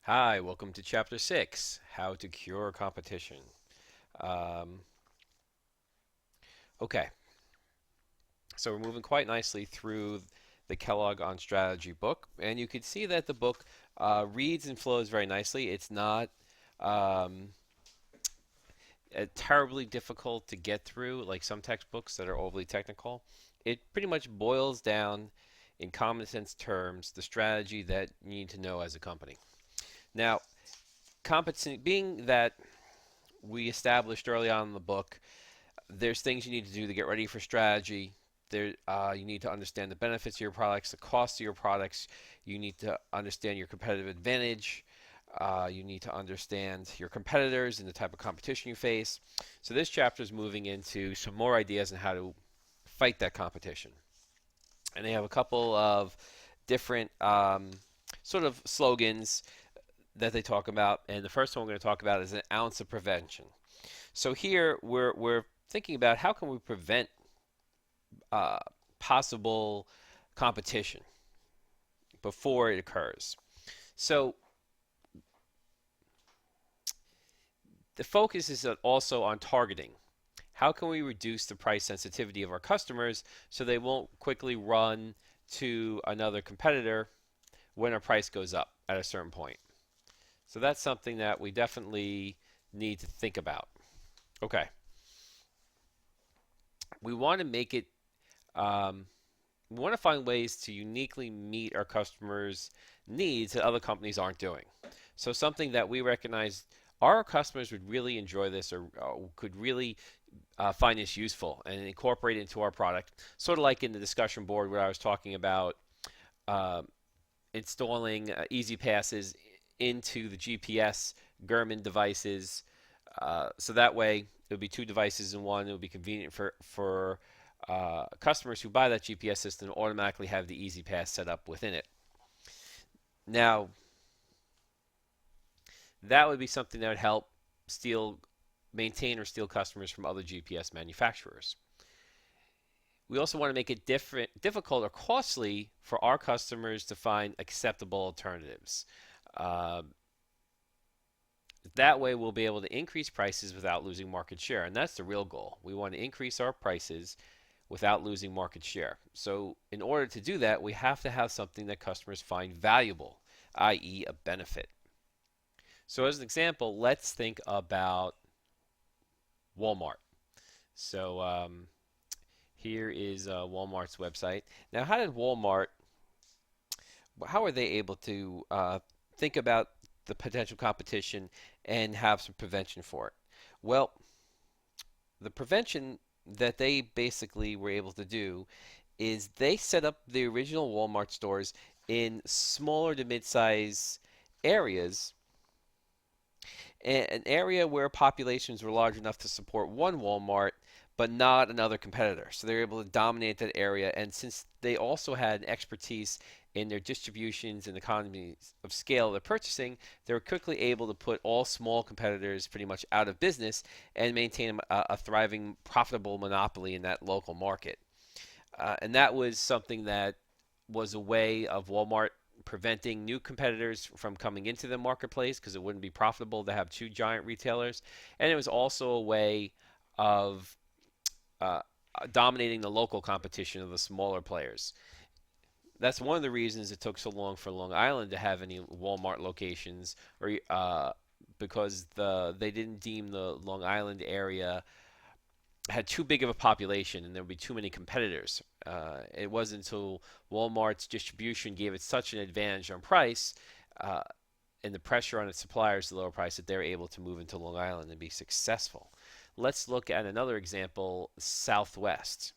Hi, welcome to Chapter 6, How to Cure Competition. Um, okay, so we're moving quite nicely through the Kellogg on Strategy book, and you can see that the book reads and flows very nicely. It's not um, terribly difficult to get through, like some textbooks that are overly technical. It pretty much boils down in common sense terms the strategy that you need to know as a company. Now, competency, being that we established early on in the book, there's things you need to do to get ready for strategy. You need to understand the benefits of your products, the cost of your products. You need to understand your competitive advantage. You need to understand your competitors and the type of competition you face. So this chapter is moving into some more ideas on how to fight that competition. And they have a couple of different sort of slogans that they talk about. And the first one we're going to talk about is an ounce of prevention. So here we're thinking about how can we prevent uh, possible competition before it occurs. So the focus is also on targeting. How can we reduce the price sensitivity of our customers so they won't quickly run to another competitor when our price goes up at a certain point? So that's something that we definitely need to think about. Okay, we want to make it um, we want to find ways to uniquely meet our customers' needs that other companies aren't doing. So something that we recognize our customers would really enjoy this or could really find this useful and incorporate it into our product. Sort of like in the discussion board where I was talking about uh, installing easy passes into the GPS Garmin devices. So that way, it would be two devices in one. It would be convenient for customers who buy that GPS system to automatically have the Easy Pass set up within it. Now, that would be something that would help steal, maintain or steal customers from other GPS manufacturers. We also want to make it difficult or costly for our customers to find acceptable alternatives. Uh, that way, we'll be able to increase prices without losing market share, and that's the real goal. We want to increase our prices without losing market share. So, in order to do that, we have to have something that customers find valuable, i.e., a benefit. So, as an example, let's think about Walmart. So, here is Walmart's website. Now, how are they able to think about the potential competition and have some prevention for it? Well, the prevention that they basically were able to do is they set up the original Walmart stores in smaller to mid-size areas, an area where populations were large enough to support one Walmart but not another competitor. So they were able to dominate that area. And since they also had expertise in their distributions and economies of scale of their purchasing, they were quickly able to put all small competitors pretty much out of business and maintain a thriving, profitable monopoly in that local market. And that was something that was a way of Walmart preventing new competitors from coming into the marketplace because it wouldn't be profitable to have two giant retailers. And it was also a way of uh, dominating the local competition of the smaller players. That's one of the reasons it took so long for Long Island to have any Walmart locations, or because they didn't deem the Long Island area had too big of a population and there would be too many competitors. It wasn't until Walmart's distribution gave it such an advantage on price uh, and the pressure on its suppliers to lower price that they were able to move into Long Island and be successful. Let's look at another example, Southwest.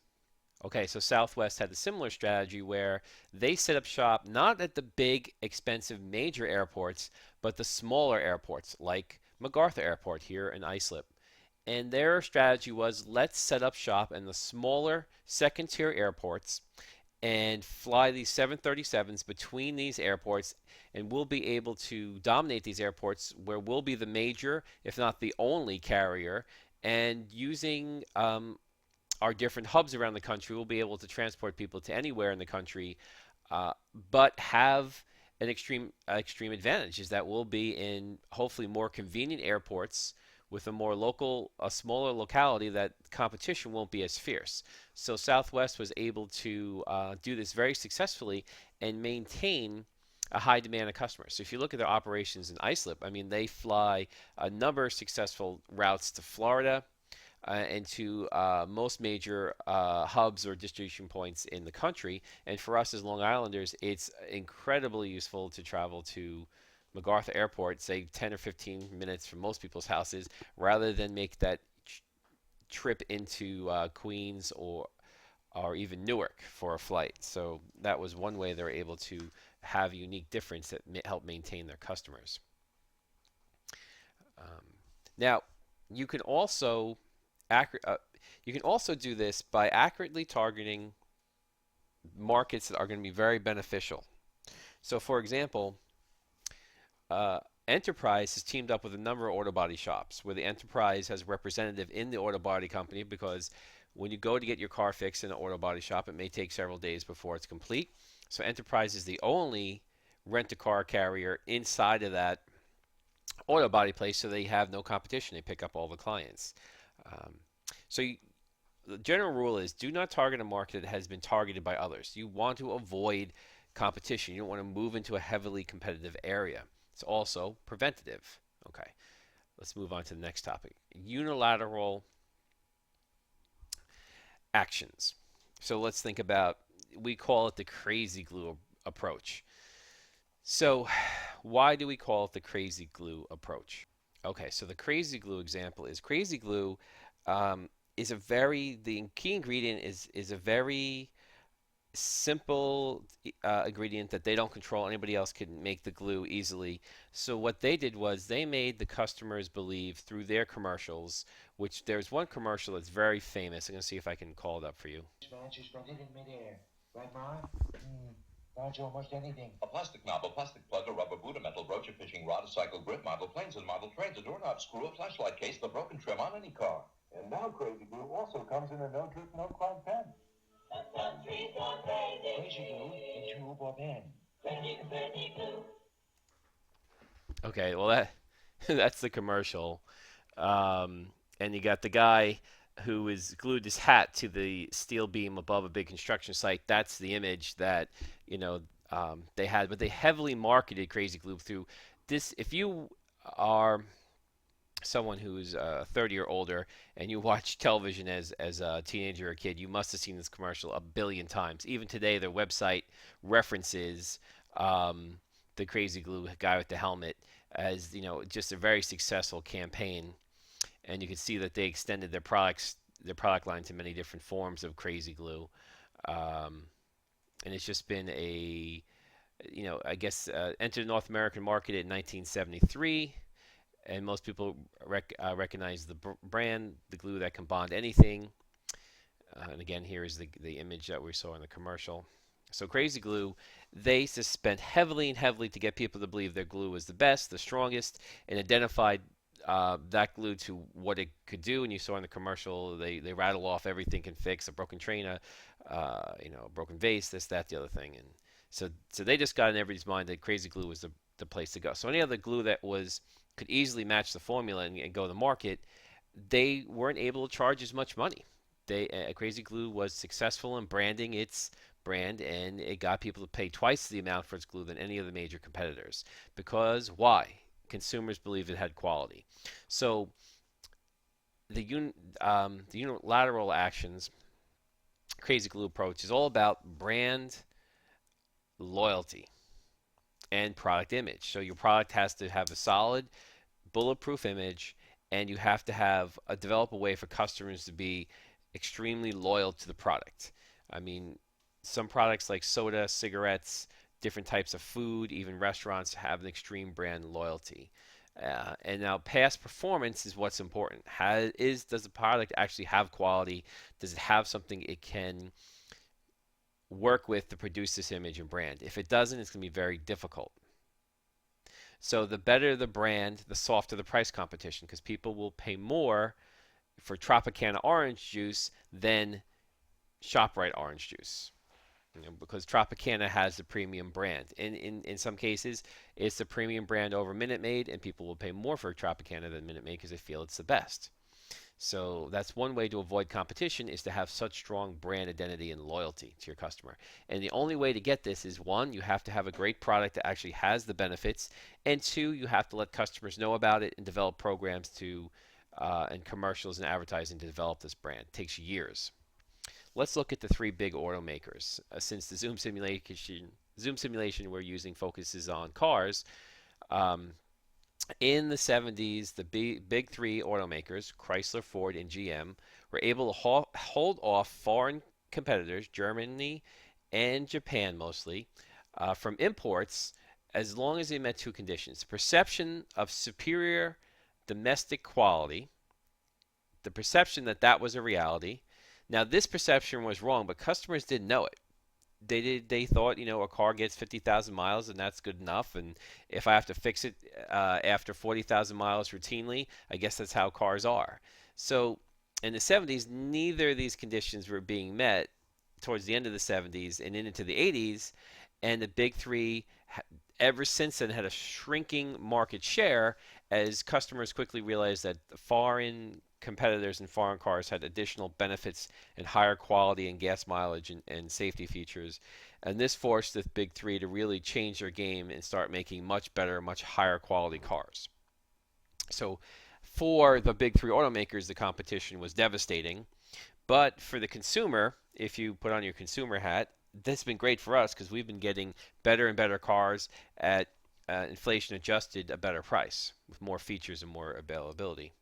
Okay, so Southwest had a similar strategy where they set up shop not at the big, expensive major airports, but the smaller airports like MacArthur Airport here in Islip. And their strategy was let's set up shop in the smaller second tier airports and fly these 737s between these airports, and we'll be able to dominate these airports where we'll be the major, if not the only carrier. And using our different hubs around the country, we'll be able to transport people to anywhere in the country, uh, but have an extreme advantage is that we'll be in hopefully more convenient airports with a smaller locality that competition won't be as fierce. So Southwest was able to do this very successfully and maintain a high demand of customers. So if you look at their operations in Islip, I mean, they fly a number of successful routes to Florida, and to most major hubs or distribution points in the country. And for us as Long Islanders, it's incredibly useful to travel to MacArthur Airport, say 10 or 15 minutes from most people's houses, rather than make that trip into Queens or even Newark for a flight. So that was one way they were able to have a unique difference that helped maintain their customers. Um, Now, you can also accurate. You can also do this by accurately targeting markets that are going to be very beneficial. So, for example, uh, Enterprise has teamed up with a number of auto body shops where the Enterprise has a representative in the auto body company because when you go to get your car fixed in an auto body shop, it may take several days before it's complete. So, Enterprise is the only rent a car carrier inside of that auto body place, so they have no competition. They pick up all the clients. Um, so, the general rule is do not target a market that has been targeted by others. You want to avoid competition. You don't want to move into a heavily competitive area. It's also preventative. Okay, let's move on to the next topic. Unilateral actions. So let's think about, we call it the crazy glue approach. So why do we call it the crazy glue approach? Okay, so the crazy glue example is crazy glue is a very, the key ingredient is a very simple ingredient that they don't control. Anybody else can make the glue easily. So what they did was they made the customers believe through their commercials, which there's one commercial that's very famous. I'm going to see if I can call it up for you. Suspended in midair. Right, Ma? Dodge almost anything. A plastic knob, a plastic plug, a rubber boot, a metal brooch, a fishing rod, a cycle grip, model planes and model trains, a doorknob screw, a flashlight case, the broken trim on any car. And now Crazy Glue also comes in a no-drip, no-clog pen. Crazy Glue in tube or pen. Crazy Glue. Okay, well that that's the commercial. And you got the guy who is glued his hat to the steel beam above a big construction site. That's the image that you know they had, but they heavily marketed Crazy Glue through this. If you are someone who's 30 or older and you watch television as a teenager or a kid, you must have seen this commercial a billion times. Even today, their website references the Crazy Glue guy with the helmet as just a very successful campaign. And you can see that they extended their product line to many different forms of Crazy Glue. Um, and it's just been I guess entered the North American market in 1973, and most people recognize the brand, the glue that can bond anything. And again, here is the image that we saw in the commercial. So Crazy Glue, they spent heavily and heavily to get people to believe their glue was the best, the strongest, and identified that glue to what it could do. And you saw in the commercial, they rattle off everything can fix a broken train, a broken vase, this, that, the other thing. And so they just got in everybody's mind that Crazy Glue was the place to go. So any other glue that could easily match the formula and go to market, they weren't able to charge as much money. Crazy Glue was successful in branding its brand, and it got people to pay twice the amount for its glue than any of the major competitors. Because why? Consumers believed it had quality. So the unilateral actions, Crazy Glue approach is all about brand loyalty and product image. So your product has to have a solid, bulletproof image, and you have to develop a way for customers to be extremely loyal to the product. I mean, some products like soda, cigarettes, different types of food, even restaurants have an extreme brand loyalty. And now, past performance is what's important. Does the product actually have quality? Does it have something it can work with to produce this image and brand? If it doesn't, it's going to be very difficult. So the better the brand, the softer the price competition, because people will pay more for Tropicana orange juice than ShopRite orange juice. because Tropicana has the premium brand. In some cases, it's the premium brand over Minute Maid, and people will pay more for Tropicana than Minute Maid because they feel it's the best. So that's one way to avoid competition is to have such strong brand identity and loyalty to your customer. And the only way to get this is one, you have to have a great product that actually has the benefits, and two, you have to let customers know about it and develop programs to and commercials and advertising to develop this brand. It takes years. Let's look at the three big automakers. Since the Zoom simulation we're using focuses on cars, um, in the 70s, the big three automakers, Chrysler, Ford, and GM, were able to hold off foreign competitors, Germany and Japan mostly, from imports as long as they met two conditions: perception of superior domestic quality, the perception that that was a reality. Now, this perception was wrong, but customers didn't know it. They thought, a car gets 50,000 miles and that's good enough, and if I have to fix it after 40,000 miles routinely, I guess that's how cars are. So in the 70s, neither of these conditions were being met towards the end of the 70s and into the 80s, and the big three ever since then had a shrinking market share as customers quickly realized that the foreign competitors in foreign cars had additional benefits and higher quality and gas mileage and safety features. And this forced the big three to really change their game and start making much better, much higher quality cars. So for the big three automakers, the competition was devastating. But for the consumer, if you put on your consumer hat, that's been great for us because we've been getting better and better cars at inflation adjusted a better price with more features and more availability.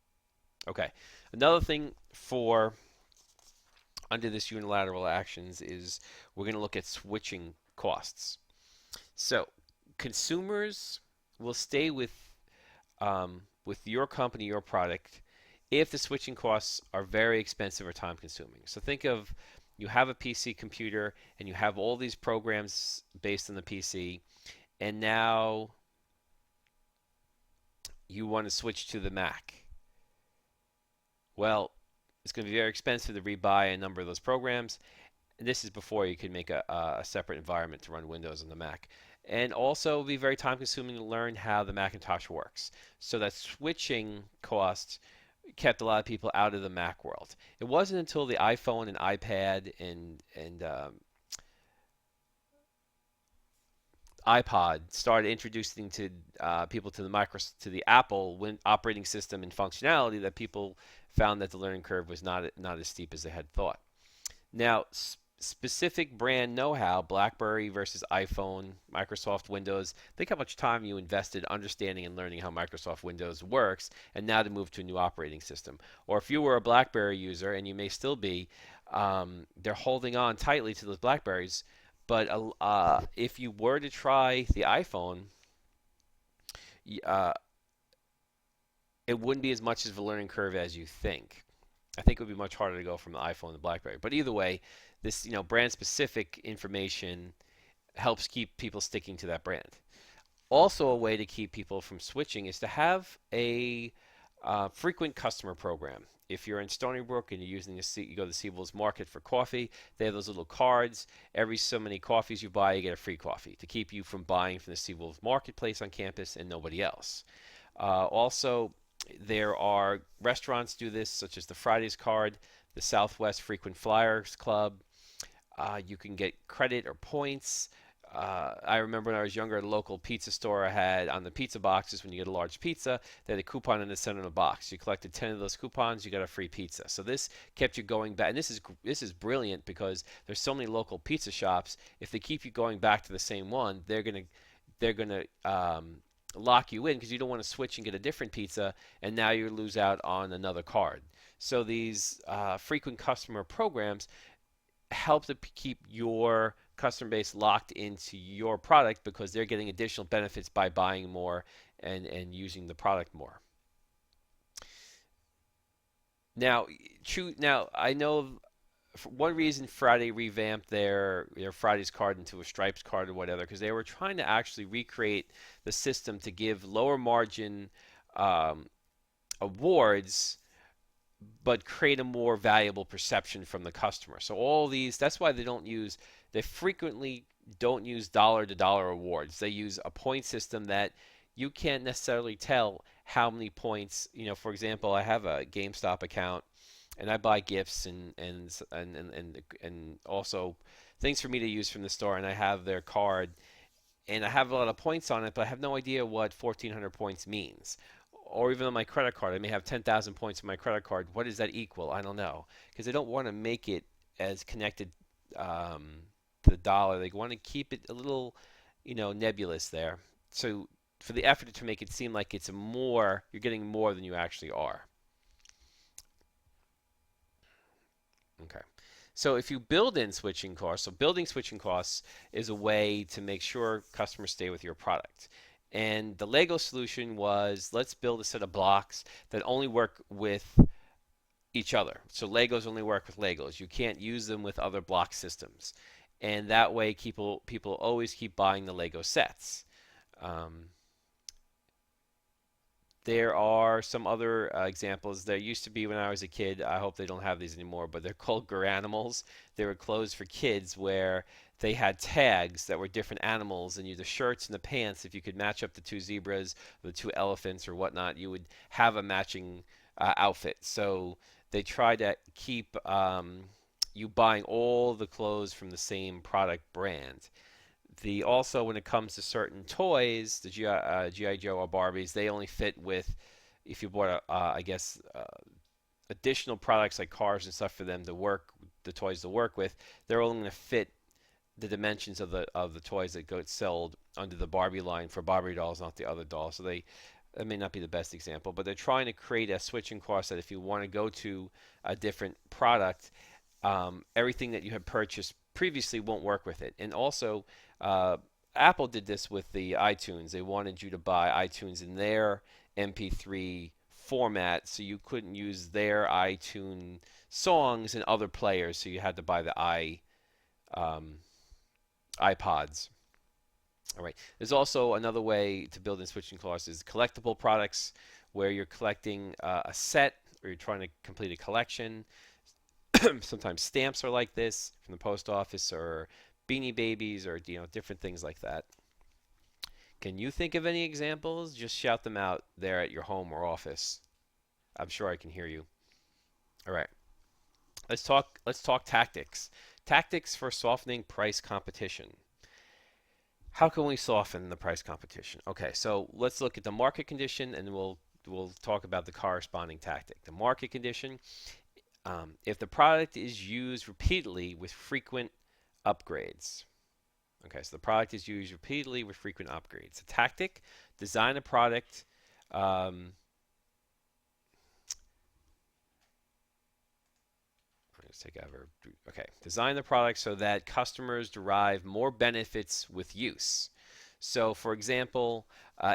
Okay, another thing for under this unilateral actions is we're going to look at switching costs. So consumers will stay with your company, your product, if the switching costs are very expensive or time consuming. So think of you have a PC computer and you have all these programs based on the PC, and now you want to switch to the Mac. Well, it's going to be very expensive to rebuy a number of those programs. And this is before you can make a separate environment to run Windows on the Mac. And also be very time consuming to learn how the Macintosh works. So that switching cost kept a lot of people out of the Mac world. It wasn't until the iPhone and iPad and iPod started introducing to people to the Apple operating system and functionality that people found that the learning curve was not as steep as they had thought. Now, specific brand know-how, BlackBerry versus iPhone, Microsoft Windows, think how much time you invested understanding and learning how Microsoft Windows works, and now to move to a new operating system. Or if you were a BlackBerry user, and you may still be, they're holding on tightly to those BlackBerries. But if you were to try the iPhone, uh, it wouldn't be as much of a learning curve as you think. I think it would be much harder to go from the iPhone to BlackBerry. But either way, this brand specific information helps keep people sticking to that brand. Also, a way to keep people from switching is to have a frequent customer program. If you're in Stony Brook and you're using you go to Siebel's Market for coffee, they have those little cards. Every so many coffees you buy, you get a free coffee to keep you from buying from the Siebel's Marketplace on campus and nobody else. Also, there are restaurants do this, such as the Fridays card, the Southwest Frequent Flyers Club. You can get credit or points. I remember when I was younger at a local pizza store, I had on the pizza boxes, when you get a large pizza, they had a coupon in the center of the box. You collected 10 of those coupons, you got a free pizza. So this kept you going back. And this is brilliant because there's so many local pizza shops. If they keep you going back to the same one, they're gonna lock you in because you don't want to switch and get a different pizza, and now you lose out on another card. So these frequent customer programs help to keep your customer base locked into your product because they're getting additional benefits by buying more and using the product more. Now, I know for one reason Friday revamped their Fridays card into a Stripes card or whatever because they were trying to actually recreate the system to give lower margin um, awards but create a more valuable perception from the customer. So all these, that's why they they frequently don't use dollar to dollar awards. They use a point system that you can't necessarily tell how many points. For example, I have a GameStop account and I buy gifts and also things for me to use from the store, and I have their card and I have a lot of points on it, but I have no idea what 1,400 points means. Or even on my credit card, I may have 10,000 points on my credit card. What does that equal? I don't know, because they don't want to make it as connected um, to the dollar. They want to keep it a little, nebulous there. So for the effort to make it seem like it's more, you're getting more than you actually are. Okay. So if you build in switching costs, so building switching costs is a way to make sure customers stay with your product. And the Lego solution was, let's build a set of blocks that only work with each other. So Legos only work with Legos. You can't use them with other block systems. And that way people always keep buying the Lego sets. Um, There are some other examples. There used to be when I was a kid. I hope they don't have these anymore, but they're called Garanimals. They were clothes for kids where they had tags that were different animals, and you the shirts and the pants. If you could match up the two zebras, the two elephants, or whatnot, you would have a matching outfit. So they try to keep you buying all the clothes from the same product brand. The also when it comes to certain toys, the GI Joe or Barbies, they only fit with if you bought I guess additional products like cars and stuff for them to work, the toys to work with. They're only going to fit the dimensions of the toys that get sold under the Barbie line for Barbie dolls, not the other dolls. So that may not be the best example, but they're trying to create a switching cost that if you want to go to a different product, everything that you had purchased previously won't work with it. And also, uh, Apple did this with the iTunes. They wanted you to buy iTunes in their MP3 format, so you couldn't use their iTunes songs in other players. So you had to buy the um, iPods. All right. There's also another way to build in switching costs is collectible products, where you're collecting a set or you're trying to complete a collection. Sometimes stamps are like this from the post office, or Beanie Babies, or different things like that. Can you think of any examples? Just shout them out there at your home or office. I'm sure I can hear you. All right. Let's talk tactics. Tactics for softening price competition. How can we soften the price competition? Okay, so let's look at the market condition and we'll talk about the corresponding tactic. The market condition, if the product is used repeatedly with frequent upgrades. Okay, so the product is used repeatedly with frequent upgrades. A tactic, design a product. Let's take over. Okay, design the product so that customers derive more benefits with use. So, for example,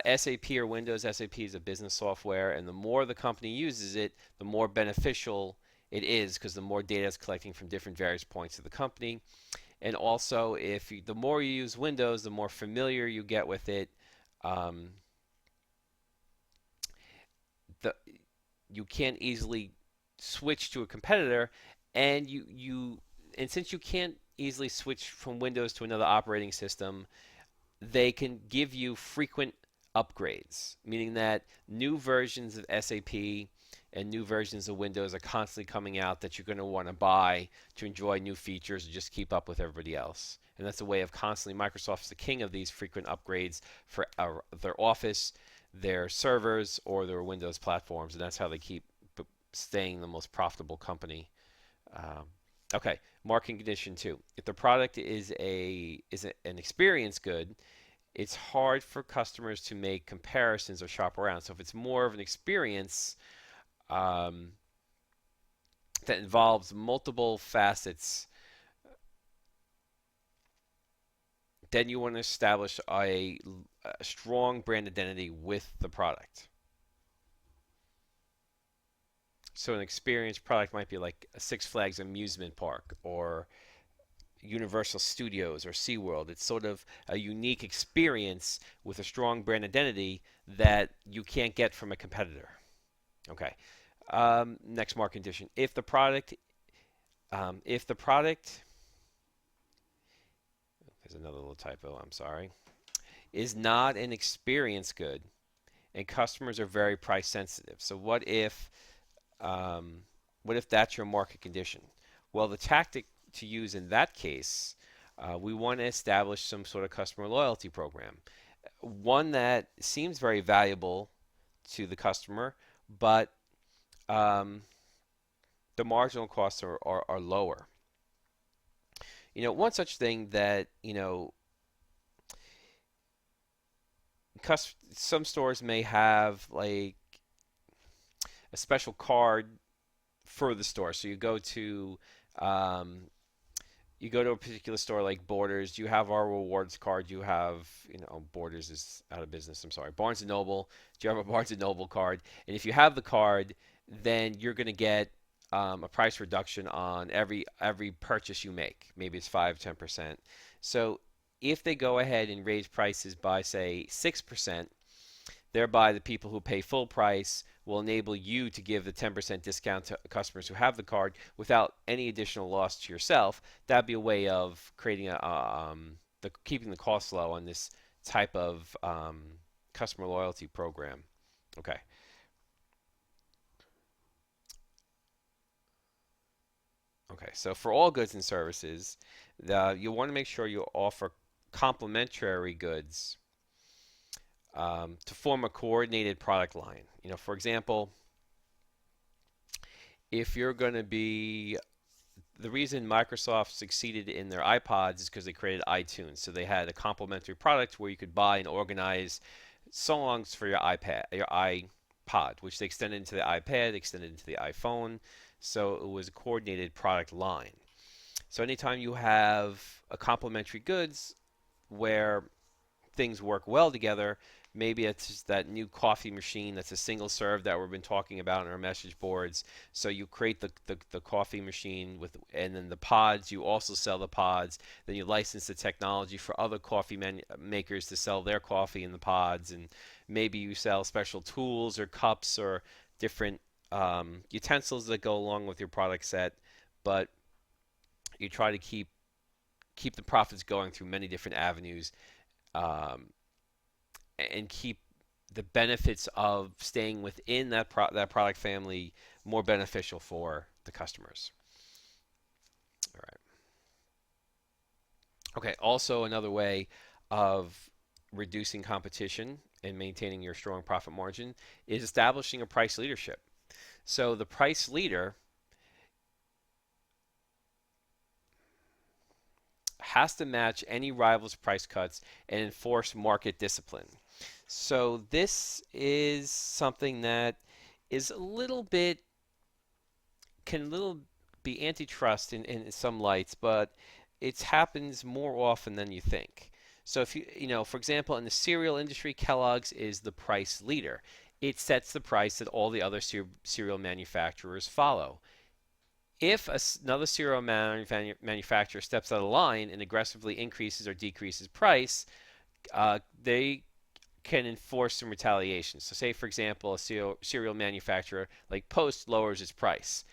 SAP or Windows, SAP is a business software, and the more the company uses it, the more beneficial it is because the more data is collecting from different various points of the company. And also, the more you use Windows, the more familiar you get with it. Um, the, you can't easily switch to a competitor, and and since you can't easily switch from Windows to another operating system, they can give you frequent upgrades, meaning that new versions of SAP and new versions of Windows are constantly coming out that you're going to want to buy to enjoy new features and just keep up with everybody else. And that's a way of constantly, Microsoft's the king of these frequent upgrades for their Office, their servers, or their Windows platforms, and that's how they keep staying the most profitable company. Um, okay, marketing condition two. If the product is an experience good, it's hard for customers to make comparisons or shop around. So if it's more of an experience um, that involves multiple facets, then you want to establish a strong brand identity with the product. So an experience product might be like a Six Flags amusement park or Universal Studios or SeaWorld. It's sort of a unique experience with a strong brand identity that you can't get from a competitor. Okay. Next market condition. If the product There's another little typo, I'm sorry. Is not an experience good, and customers are very price sensitive. So um, what if that's your market condition? Well, the tactic to use in that case, we want to establish some sort of customer loyalty program, one that seems very valuable to the customer, but um, the marginal costs are lower. One such thing that, some stores may have like a special card for the store. So um, you go to a particular store like Borders. You have our rewards card. You have, Borders is out of business. I'm sorry. Barnes and Noble. Do you have a Barnes and Noble card? And if you have the card, then you're going to get a price reduction on every purchase you make. Maybe it's 5, 10%. So if they go ahead and raise prices by say 6%, thereby, the people who pay full price will enable you to give the 10% discount to customers who have the card without any additional loss to yourself. That'd be a way of creating keeping the costs low on this type of customer loyalty program. Okay. Okay. So for all goods and services, you want to make sure you offer complementary goods to form a coordinated product line. For example, if you're going to be the reason Microsoft succeeded in their iPods is because they created iTunes. So they had a complementary product where you could buy and organize songs for your iPod, which they extended into the iPad, extended into the iPhone. So it was a coordinated product line. So anytime you have a complementary goods where things work well together. Maybe it's just that new coffee machine that's a single serve that we've been talking about in our message boards. So you create the coffee machine and then the pods, you also sell the pods. Then you license the technology for other coffee makers to sell their coffee in the pods. And maybe you sell special tools or cups or different utensils that go along with your product set. But you try to keep the profits going through many different avenues, um, and keep the benefits of staying within that product family more beneficial for the customers. All right. Okay. Also, another way of reducing competition and maintaining your strong profit margin is establishing a price leadership. So the price leader has to match any rival's price cuts and enforce market discipline. So this is something that is a little bit can a little be antitrust in some lights, but it happens more often than you think. So if for example, in the cereal industry, Kellogg's is the price leader. It sets the price that all the other cereal manufacturers follow. If another cereal manufacturer steps out of line and aggressively increases or decreases price, they can enforce some retaliation. So, say for example, a cereal manufacturer like Post lowers its price.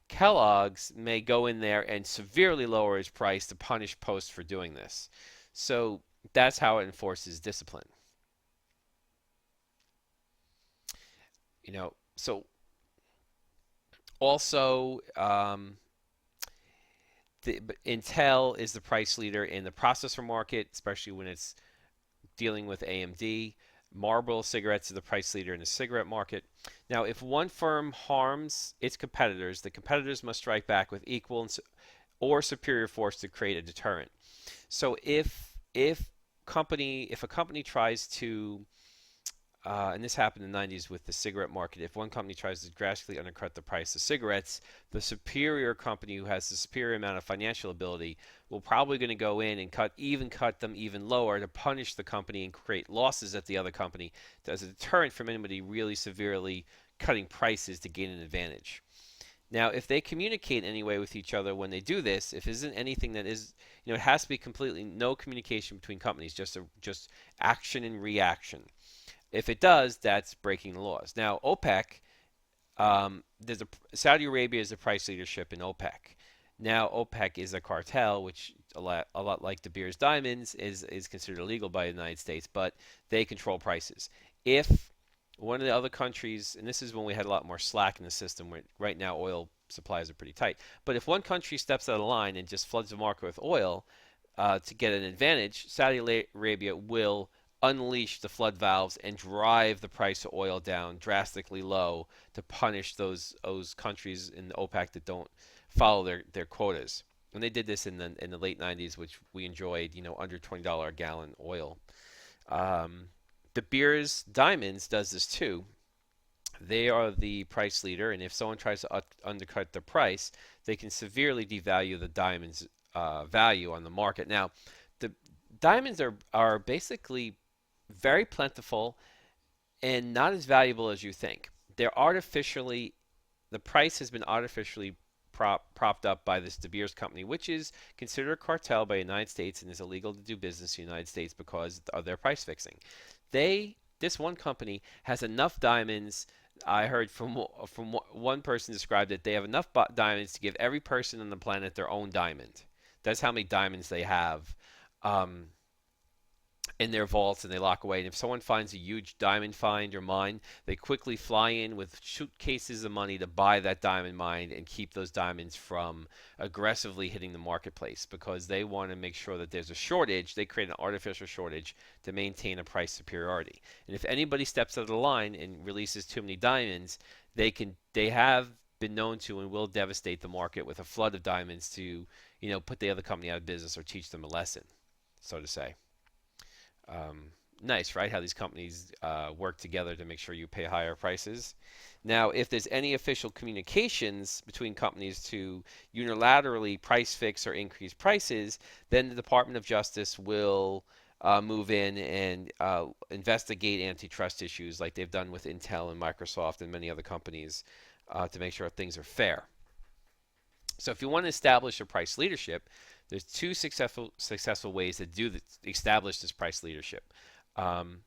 Kellogg's may go in there and severely lower its price to punish Post for doing this. So that's how it enforces discipline. So also, Intel is the price leader in the processor market, especially when it's dealing with AMD. Marlboro cigarettes is the price leader in the cigarette market. Now, if one firm harms its competitors, the competitors must strike back with equal or superior force to create a deterrent. So if a company tries to and this happened in the 90s with the cigarette market. If one company tries to drastically undercut the price of cigarettes, the superior company who has the superior amount of financial ability will probably going to go in and cut them even lower to punish the company and create losses at the other company as a deterrent from anybody really severely cutting prices to gain an advantage. Now, if they communicate in any way with each other when they do this, if it isn't anything that is, it has to be completely no communication between companies, just action and reaction. If it does, that's breaking the laws. Now, OPEC, Saudi Arabia is the price leadership in OPEC. Now, OPEC is a cartel which a lot like De Beers Diamonds, is considered illegal by the United States, but they control prices. If one of the other countries, and this is when we had a lot more slack in the system, where right now oil supplies are pretty tight, but if one country steps out of line and just floods the market with oil to get an advantage, Saudi Arabia will unleash the flood valves and drive the price of oil down drastically low to punish those countries in the OPEC that don't follow their quotas. And they did this in the late 90s, which we enjoyed, under $20 a gallon oil. Um, De Beers Diamonds does this too. They are the price leader, and if someone tries to undercut the price, they can severely devalue the diamond's value on the market. Now, the diamonds are basically very plentiful and not as valuable as you think. They're artificially The price has been artificially propped up by this De Beers company, which is considered a cartel by the United States and is illegal to do business in the United States because of their price fixing. This one company has enough diamonds. I heard from one person described it. They have enough diamonds to give every person on the planet their own diamond. That's how many diamonds they have. Um, in their vaults, and they lock away. And if someone finds a huge diamond find or mine, they quickly fly in with suitcases of money to buy that diamond mine and keep those diamonds from aggressively hitting the marketplace because they want to make sure that there's a shortage. They create an artificial shortage to maintain a price superiority. And if anybody steps out of the line and releases too many diamonds, they have been known to and will devastate the market with a flood of diamonds to, put the other company out of business or teach them a lesson, so to say. Nice, right? How these companies work together to make sure you pay higher prices. Now, if there's any official communications between companies to unilaterally price fix or increase prices, then the Department of Justice will move in and investigate antitrust issues like they've done with Intel and Microsoft and many other companies to make sure things are fair. So if you want to establish a price leadership, there's two successful ways to establish this price leadership. Now,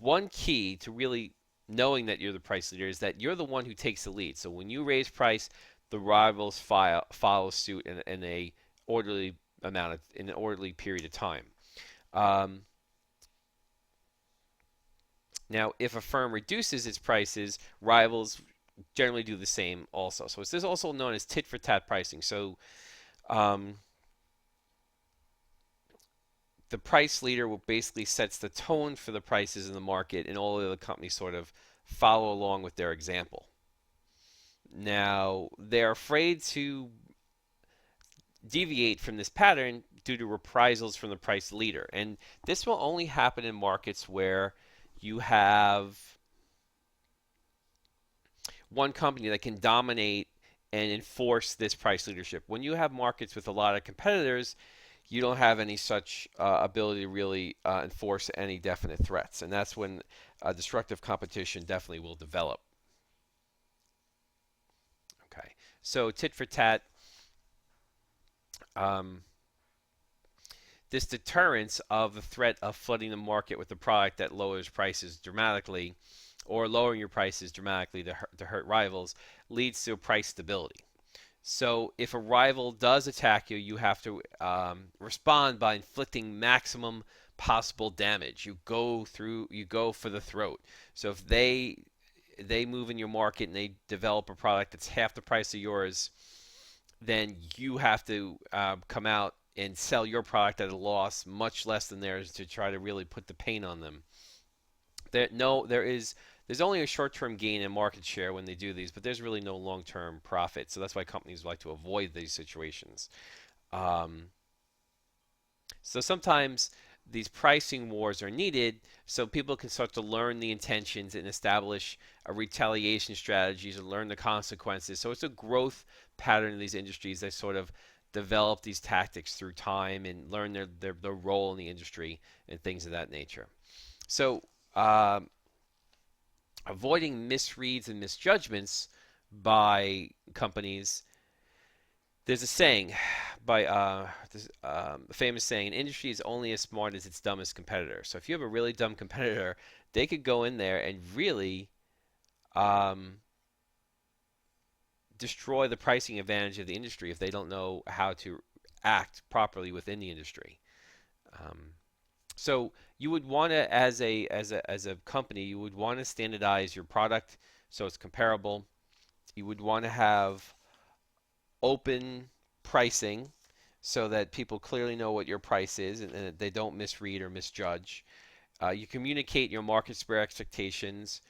one key to really knowing that you're the price leader is that you're the one who takes the lead. So when you raise price, the rivals follow suit in an orderly period of time. Um, Now, if a firm reduces its prices, rivals generally do the same also. So this is also known as tit for tat pricing. So um, the price leader will basically sets the tone for the prices in the market, and all of the companies sort of follow along with their example. Now, they're afraid to deviate from this pattern due to reprisals from the price leader. And this will only happen in markets where you have one company that can dominate and enforce this price leadership. When you have markets with a lot of competitors, you don't have any such ability to really enforce any definite threats. And that's when destructive competition definitely will develop. Okay, so tit for tat. Um, this deterrence of the threat of flooding the market with a product that lowers prices dramatically or lowering your prices dramatically to hurt rivals leads to price stability. So if a rival does attack you, you have to respond by inflicting maximum possible damage. You go for the throat. So if they move in your market and they develop a product that's half the price of yours, then you have to come out and sell your product at a loss much less than theirs to try to really put the pain on them. There's only a short-term gain in market share when they do these, but there's really no long-term profit. So that's why companies like to avoid these situations. Um, so sometimes these pricing wars are needed so people can start to learn the intentions and establish a retaliation strategies and learn the consequences. So it's a growth pattern in these industries. They sort of develop these tactics through time and learn their role in the industry and things of that nature. So avoiding misreads and misjudgments by companies. There's a saying by a famous saying: an industry is only as smart as its dumbest competitor. So if you have a really dumb competitor, they could go in there and really destroy the pricing advantage of the industry if they don't know how to act properly within the industry. Um, so you would want to, as a company, you would want to standardize your product so it's comparable. You would want to have open pricing so that people clearly know what your price is and that they don't misread or misjudge. You communicate your market share expectations.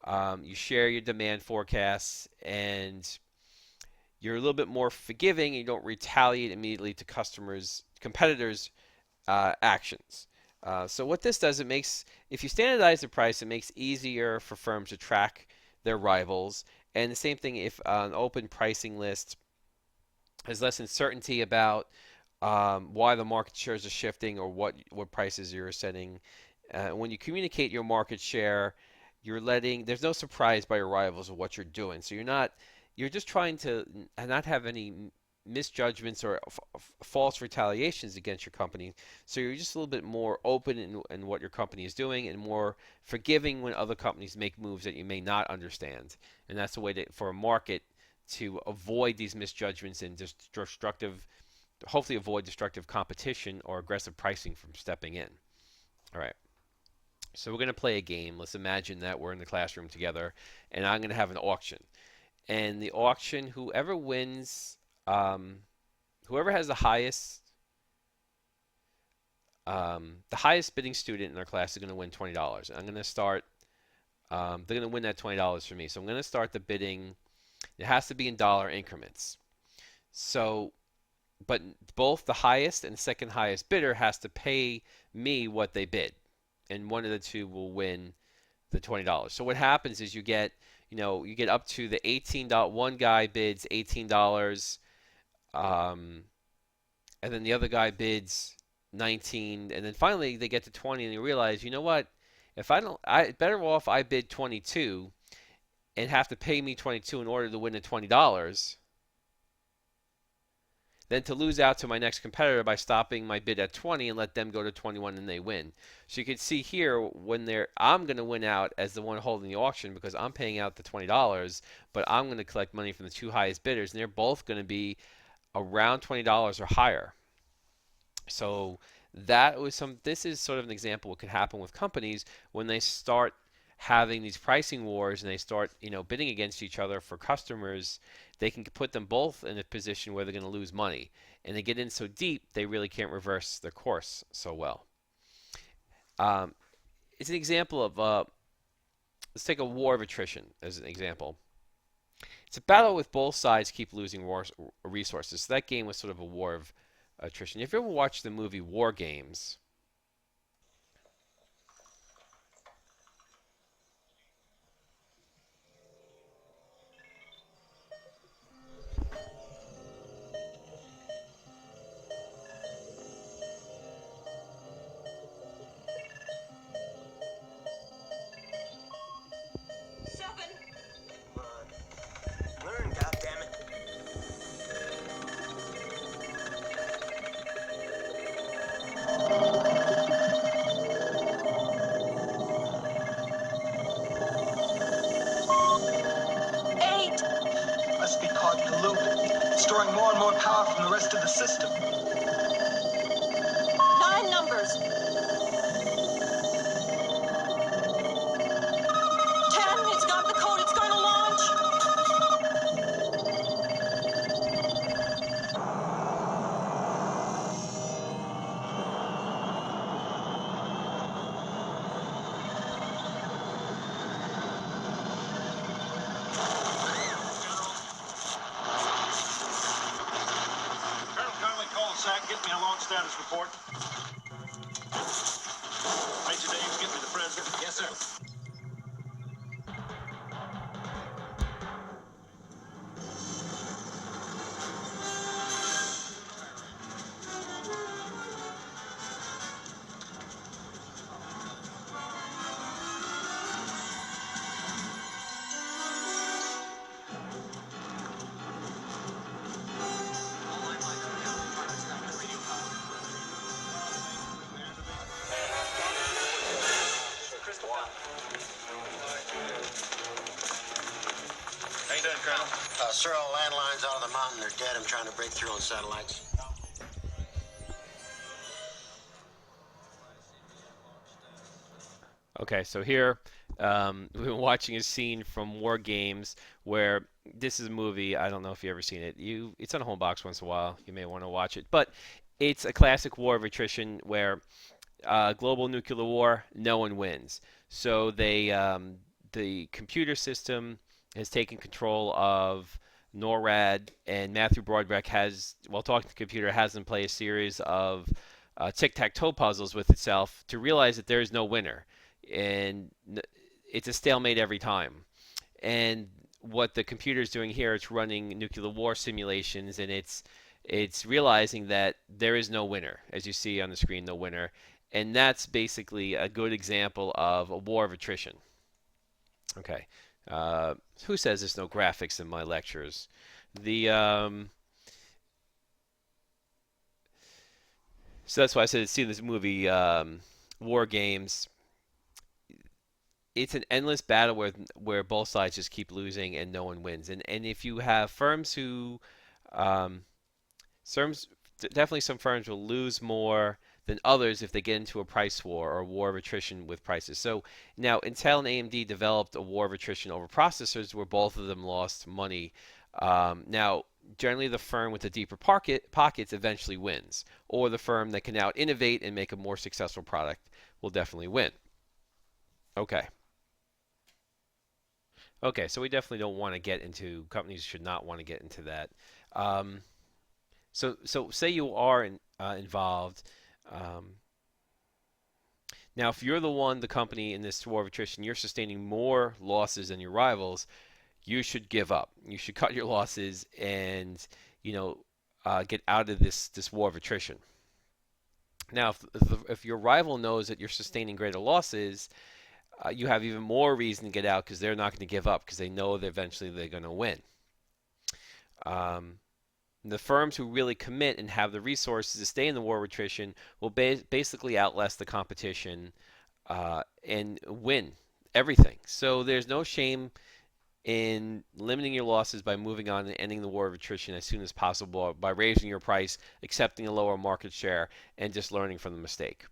You share your demand forecasts, and you're a little bit more forgiving. And you don't retaliate immediately to competitors' actions. So what this does, it makes if you standardize the price, it makes easier for firms to track their rivals. And the same thing if an open pricing list has less uncertainty about why the market shares are shifting or what prices you're setting. When you communicate your market share, there's no surprise by your rivals of what you're doing. So you're just trying to not have any misjudgments or false retaliations against your company. So you're just a little bit more open in what your company is doing and more forgiving when other companies make moves that you may not understand. And that's the way for a market to avoid these misjudgments and just hopefully avoid destructive competition or aggressive pricing from stepping in. All right. So we're going to play a game. Let's imagine that we're in the classroom together, and I'm going to have an auction. And the auction, whoever has the highest bidding student in our class is going to win $20. I'm going to start. They're going to win that $20 for me. So I'm going to start the bidding. It has to be in dollar increments. So, but both the highest and second highest bidder has to pay me what they bid, and one of the two will win the $20. So what happens is you get up to the one guy bids $18, and then the other guy bids 19, and then finally they get to 20, and you realize, you know what? If I better off I bid 22 and have to pay me 22 in order to win the $20 than to lose out to my next competitor by stopping my bid at 20 and let them go to 21 and they win. So you can see here I'm going to win out as the one holding the auction because I'm paying out the $20, but I'm going to collect money from the two highest bidders, and they're both going to be around $20 or higher. So this is sort of an example of what could happen with companies when they start having these pricing wars and they start, bidding against each other for customers. They can put them both in a position where they're going to lose money, and they get in so deep they really can't reverse their course so well. It's an example of let's take a war of attrition as an example. It's a battle with both sides keep losing resources. So that game was sort of a war of attrition. If you ever watched the movie War Games, Learn, goddammit. 8! Must be caught in the loop, storing more and more power from the rest of the system. 9 numbers. 10, it's got the code, it's going to launch. Colonel Conley, call SAC, get me a launch status report. Major Davis, get me the president. Yes, sir. Sir, all landlines out of the mountain. They're dead. I'm trying to break through on satellites. Okay, so here we've been watching a scene from War Games where this is a movie. I don't know if you've ever seen it. It's on Homebox once in a while. You may want to watch it, but it's a classic war of attrition where global nuclear war, no one wins. So the computer system has taken control of NORAD, and Matthew Broderick has, while talking to the computer, has them play a series of tic-tac-toe puzzles with itself to realize that there is no winner, and it's a stalemate every time. And what the computer is doing here, it's running nuclear war simulations, and it's realizing that there is no winner, as you see on the screen, no winner, and that's basically a good example of a war of attrition. Okay, who says there's no graphics in my lectures? The So that's why I said seeing this movie, War Games. It's an endless battle where both sides just keep losing and no one wins. And if you have firms who, um, firms, definitely some firms will lose more than others if they get into a price war or a war of attrition with prices. So now Intel and AMD developed a war of attrition over processors where both of them lost money. Now, generally the firm with the deeper pockets eventually wins, or the firm that can now innovate and make a more successful product will definitely win. Okay. Okay, so we definitely don't want to get into, companies should not want to get into that. Um, so say you are involved. Um, Now, if you're the company in this war of attrition, you're sustaining more losses than your rivals, you should give up. You should cut your losses and, you know, get out of this war of attrition. Now, if your rival knows that you're sustaining greater losses, you have even more reason to get out because they're not going to give up because they know that eventually they're going to win. Um, the firms who really commit and have the resources to stay in the war of attrition will basically outlast the competition and win everything. So there's no shame in limiting your losses by moving on and ending the war of attrition as soon as possible by raising your price, accepting a lower market share, and just learning from the mistake.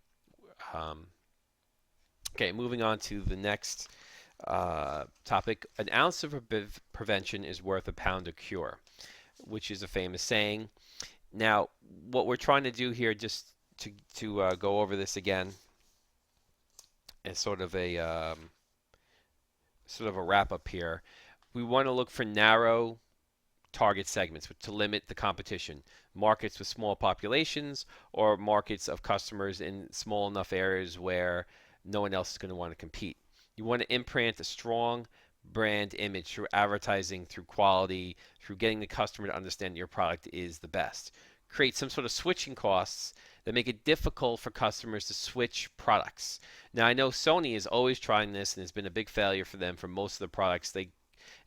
Um, okay, moving on to the next topic. An ounce of prevention is worth a pound of cure, which is a famous saying. Now, what we're trying to do here, just to go over this again, is sort of a wrap up here. We want to look for narrow target segments to limit the competition. Markets with small populations or markets of customers in small enough areas where no one else is going to want to compete. You want to imprint a strong brand image through advertising, through quality, through getting the customer to understand that your product is the best. Create some sort of switching costs that make it difficult for customers to switch products. Now, I know Sony is always trying this, and it's been a big failure for them for most of the products.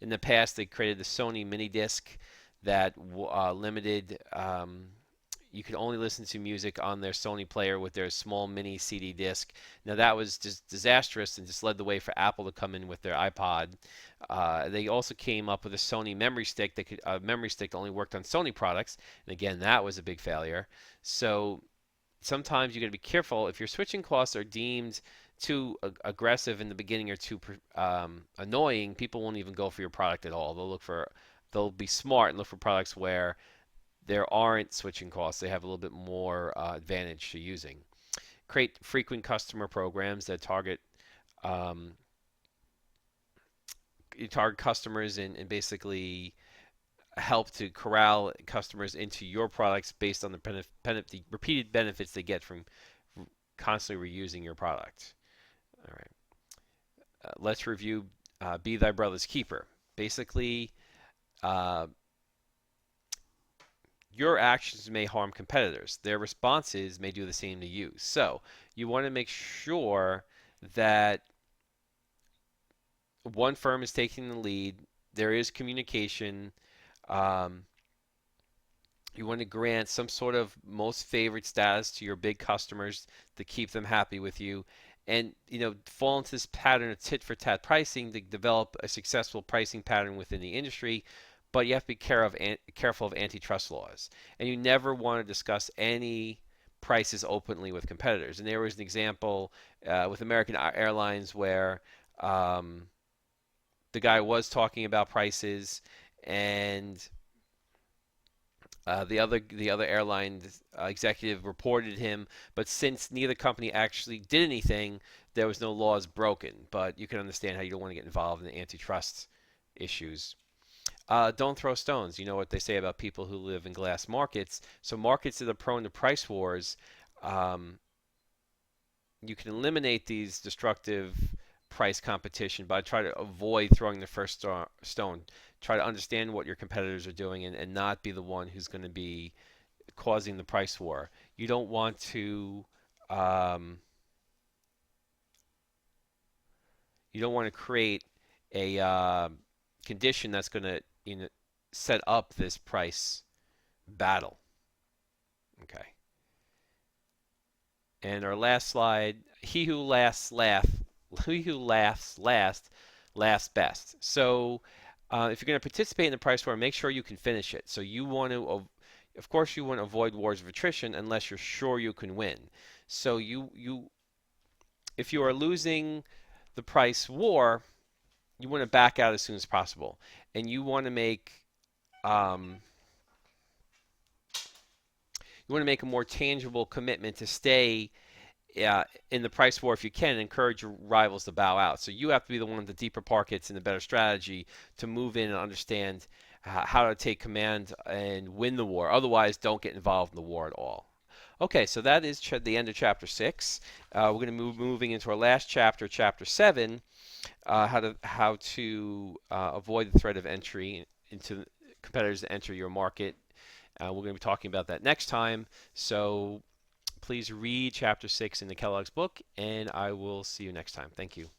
In the past, they created the Sony mini disc that limited. You could only listen to music on their Sony player with their small mini CD disc. Now that was just disastrous and just led the way for Apple to come in with their iPod. They also came up with a Sony memory stick that only worked on Sony products, and again that was a big failure. So sometimes you got to be careful if your switching costs are deemed too aggressive in the beginning or too annoying. People won't even go for your product at all. They'll be smart and look for products where there aren't switching costs. They have a little bit more advantage to using. Create frequent customer programs that target customers and basically help to corral customers into your products based on the repeated benefits they get from constantly reusing your product. All right. Let's review Be Thy Brother's Keeper. Basically, your actions may harm competitors. Their responses may do the same to you. So you want to make sure that one firm is taking the lead. There is communication. You want to grant some sort of most favored status to your big customers to keep them happy with you. And fall into this pattern of tit for tat pricing to develop a successful pricing pattern within the industry. but you have to be careful of antitrust laws. And you never want to discuss any prices openly with competitors. And there was an example with American Airlines where um, the guy was talking about prices, and the other airline executive reported him, but since neither company actually did anything, there was no laws broken. But you can understand how you don't want to get involved in the antitrust issues. Don't throw stones. You know what they say about people who live in glass markets. So markets that are prone to price wars, um, you can eliminate these destructive price competition by trying to avoid throwing the first stone. Try to understand what your competitors are doing and not be the one who's going to be causing the price war. You don't want to um, create a condition that's going to set up this price battle. Okay. And our last slide: he who laughs last, laughs best. So if you're going to participate in the price war, make sure you can finish it. So you want to, of course, you want to avoid wars of attrition unless you're sure you can win. So if you are losing the price war, you want to back out as soon as possible, and um, you want to make a more tangible commitment to stay in the price war if you can, and encourage your rivals to bow out. So you have to be the one with the deeper pockets and the better strategy to move in and understand how to take command and win the war. Otherwise, don't get involved in the war at all. Okay, so that is the end of chapter 6. We're going to moving into our last chapter, chapter 7, how to avoid the threat of entry into competitors to enter your market. We're going to be talking about that next time. So please read chapter 6 in the Kellogg's book, and I will see you next time. Thank you.